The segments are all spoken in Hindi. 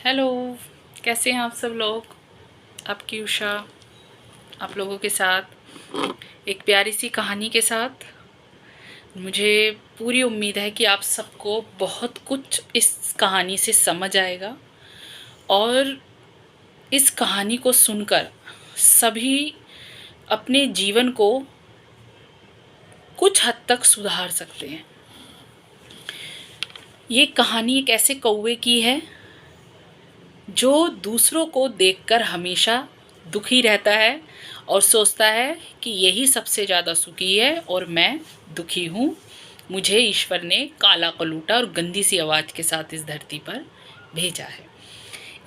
हेलो, कैसे हैं आप सब लोग। आपकी उषा आप लोगों के साथ एक प्यारी सी कहानी के साथ। मुझे पूरी उम्मीद है कि आप सबको बहुत कुछ इस कहानी से समझ आएगा और इस कहानी को सुनकर सभी अपने जीवन को कुछ हद तक सुधार सकते हैं। ये कहानी एक ऐसे कौवे की है जो दूसरों को देखकर हमेशा दुखी रहता है और सोचता है कि यही सबसे ज़्यादा सुखी है और मैं दुखी हूँ। मुझे ईश्वर ने काला कलूटा और गंदी सी आवाज़ के साथ इस धरती पर भेजा है।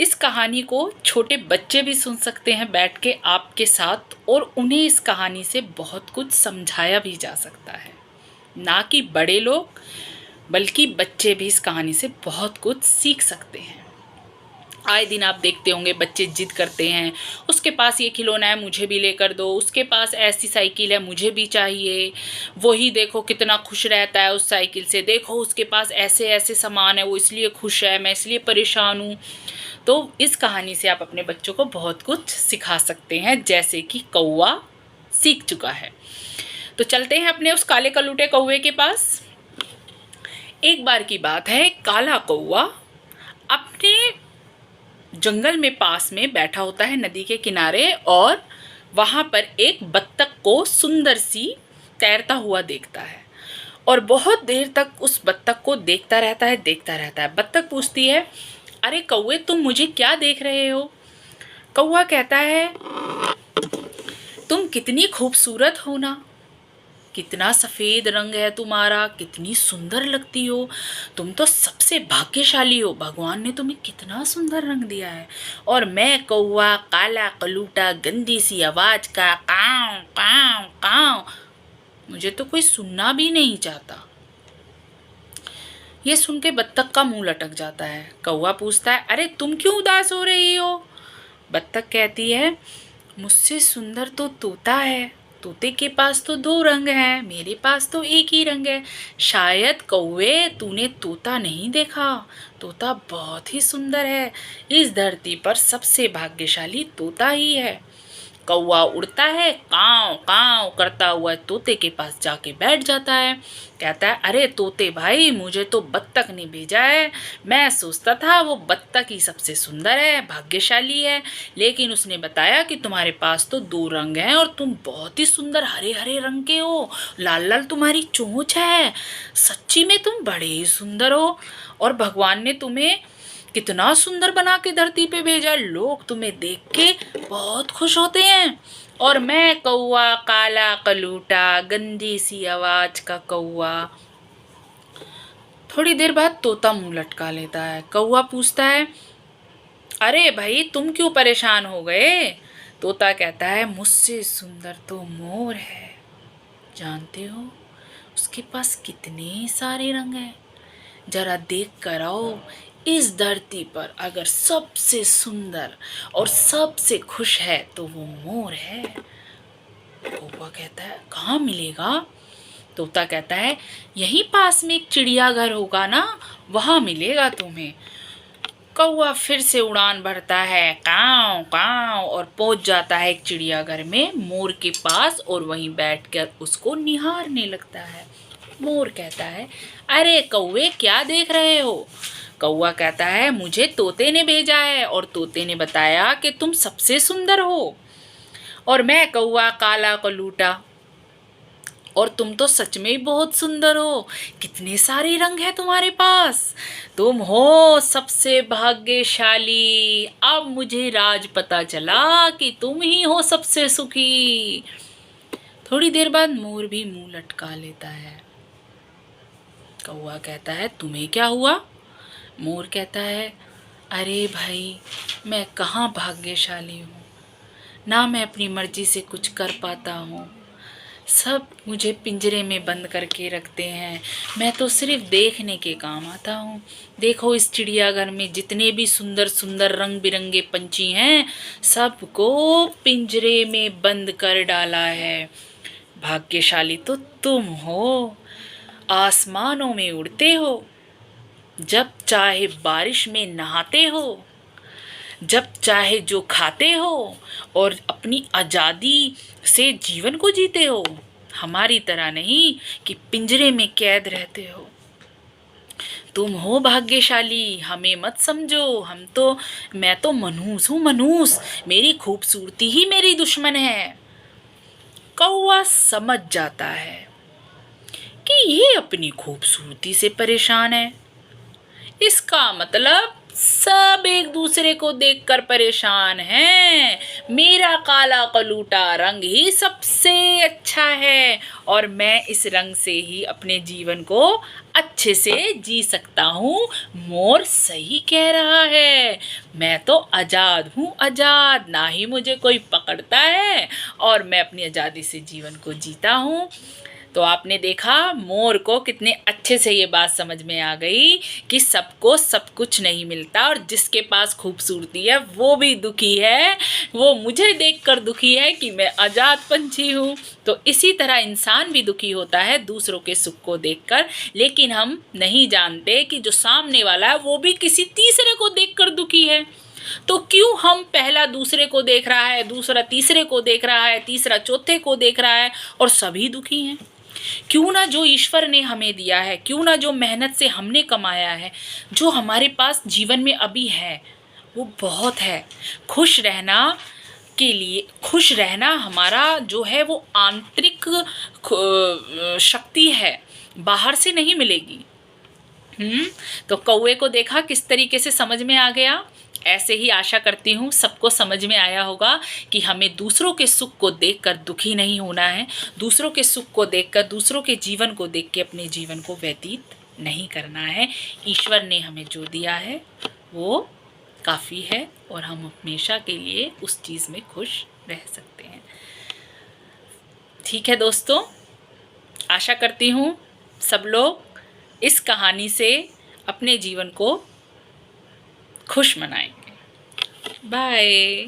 इस कहानी को छोटे बच्चे भी सुन सकते हैं बैठ के आपके साथ, और उन्हें इस कहानी से बहुत कुछ समझाया भी जा सकता है। ना कि बड़े लोग बल्कि बच्चे भी इस कहानी से बहुत कुछ सीख सकते हैं। आए दिन आप देखते होंगे बच्चे जिद करते हैं, उसके पास ये खिलौना है मुझे भी लेकर दो, उसके पास ऐसी साइकिल है मुझे भी चाहिए, वही देखो कितना खुश रहता है उस साइकिल से, देखो उसके पास ऐसे ऐसे सामान है वो इसलिए खुश है, मैं इसलिए परेशान हूँ। तो इस कहानी से आप अपने बच्चों को बहुत कुछ सिखा सकते हैं, जैसे कि कौवा सीख चुका है। तो चलते हैं अपने उस काले कलूटे कौवे के पास। एक बार की बात है, काला कौवा अपने जंगल में पास में बैठा होता है नदी के किनारे, और वहां पर एक बत्तख को सुंदर सी तैरता हुआ देखता है और बहुत देर तक उस बत्तख को देखता रहता है। बत्तख पूछती है, अरे कौवे तुम मुझे क्या देख रहे हो। कौवा कहता है, तुम कितनी खूबसूरत हो ना, कितना सफ़ेद रंग है तुम्हारा, कितनी सुंदर लगती हो, तुम तो सबसे भाग्यशाली हो, भगवान ने तुम्हें कितना सुंदर रंग दिया है। और मैं कौवा काला कलूटा गंदी सी आवाज़ का काव काव काव, मुझे तो कोई सुनना भी नहीं चाहता। ये सुन के बत्तख का मुंह लटक जाता है। कौवा पूछता है, अरे तुम क्यों उदास हो रही हो। बत्तख कहती है, मुझसे सुंदर तो तोता है, तोते के पास तो दो रंग हैं, मेरे पास तो एक ही रंग है। शायद कौवे तूने तोता नहीं देखा, तोता बहुत ही सुंदर है, इस धरती पर सबसे भाग्यशाली तोता ही है। कौवा उड़ता है, काव काव करता हुआ तोते के पास जाके बैठ जाता है। कहता है, अरे तोते भाई, मुझे तो बत्तख ने भेजा है, मैं सोचता था वो बत्तख ही सबसे सुंदर है, भाग्यशाली है, लेकिन उसने बताया कि तुम्हारे पास तो दो रंग हैं और तुम बहुत ही सुंदर हरे हरे रंग के हो, लाल लाल तुम्हारी चोंच है, सच्ची में तुम बड़े ही सुंदर हो, और भगवान ने तुम्हें कितना सुंदर बना के धरती पे भेजा, लोग तुम्हें देख के बहुत खुश होते हैं। और मैं कौवा काला कलूटा गंदी सी आवाज का कौवा। थोड़ी देर बाद तोता मुंह लटका लेता है। कौवा पूछता है, अरे भाई तुम क्यों परेशान हो गए। तोता कहता है, मुझसे सुंदर तो मोर है, जानते हो उसके पास कितने सारे रंग हैं, जरा देख कर आओ, इस धरती पर अगर सबसे सुंदर और सबसे खुश है तो वो मोर है। कौवा कहता है, कहाँ मिलेगा। तोता कहता है, यहीं पास में एक चिड़ियाघर होगा ना, वहां मिलेगा तुम्हें। कौवा फिर से उड़ान भरता है, काव काव, और पहुंच जाता है एक चिड़ियाघर में मोर के पास, और वहीं बैठकर उसको निहारने लगता है। मोर कहता है, अरे कौवे क्या देख रहे हो। कौवा कहता है, मुझे तोते ने भेजा है और तोते ने बताया कि तुम सबसे सुंदर हो, और मैं कौवा काला कलूटा, और तुम तो सच में ही बहुत सुंदर हो, कितने सारे रंग हैं तुम्हारे पास, तुम हो सबसे भाग्यशाली। अब मुझे राज पता चला कि तुम ही हो सबसे सुखी। थोड़ी देर बाद मोर भी मुंह लटका लेता है। कौवा कहता है, तुम्हें क्या हुआ। मोर कहता है, अरे भाई मैं कहाँ भाग्यशाली हूँ, ना मैं अपनी मर्जी से कुछ कर पाता हूँ, सब मुझे पिंजरे में बंद करके रखते हैं, मैं तो सिर्फ देखने के काम आता हूँ। देखो इस चिड़ियाघर में जितने भी सुंदर सुंदर रंग बिरंगे पंछी हैं, सबको पिंजरे में बंद कर डाला है। भाग्यशाली तो तुम हो, आसमानों में उड़ते हो, जब चाहे बारिश में नहाते हो, जब चाहे जो खाते हो और अपनी आज़ादी से जीवन को जीते हो, हमारी तरह नहीं कि पिंजरे में कैद रहते हो। तुम हो भाग्यशाली, हमें मत समझो, मैं तो मनहूस हूँ, मनहूस। मेरी खूबसूरती ही मेरी दुश्मन है। कौवा समझ जाता है कि ये अपनी खूबसूरती से परेशान है। इसका मतलब सब एक दूसरे को देखकर परेशान हैं। मेरा काला कलूटा रंग ही सबसे अच्छा है और मैं इस रंग से ही अपने जीवन को अच्छे से जी सकता हूँ। मोर सही कह रहा है, मैं तो आज़ाद हूँ, आज़ाद। ना ही मुझे कोई पकड़ता है और मैं अपनी आज़ादी से जीवन को जीता हूँ। तो आपने देखा मोर को कितने अच्छे से ये बात समझ में आ गई कि सबको सब कुछ नहीं मिलता और जिसके पास खूबसूरती है वो भी दुखी है। वो मुझे देखकर दुखी है कि मैं आज़ाद पंछी हूँ। तो इसी तरह इंसान भी दुखी होता है दूसरों के सुख को देखकर, लेकिन हम नहीं जानते कि जो सामने वाला है वो भी किसी तीसरे को देखकर दुखी है। तो क्यों हम पहला दूसरे को देख रहा है, दूसरा तीसरे को देख रहा है, तीसरा चौथे को देख रहा है और सभी दुखी हैं? क्यों ना जो ईश्वर ने हमें दिया है, क्यों ना जो मेहनत से हमने कमाया है, जो हमारे पास जीवन में अभी है वो बहुत है। खुश रहना के लिए, खुश रहना हमारा जो है वो आंतरिक शक्ति है, बाहर से नहीं मिलेगी। तो कौवे को देखा किस तरीके से समझ में आ गया। ऐसे ही आशा करती हूँ सबको समझ में आया होगा कि हमें दूसरों के सुख को देखकर दुखी नहीं होना है, दूसरों के सुख को देखकर, दूसरों के जीवन को देख के अपने जीवन को व्यतीत नहीं करना है। ईश्वर ने हमें जो दिया है वो काफ़ी है और हम हमेशा के लिए उस चीज़ में खुश रह सकते हैं। ठीक है दोस्तों, आशा करती हूँ सब लोग इस कहानी से अपने जीवन को खुश मनाएंगे। बाय।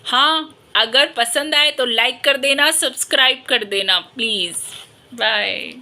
हाँ, अगर पसंद आए तो लाइक कर देना, सब्सक्राइब कर देना प्लीज़। बाय।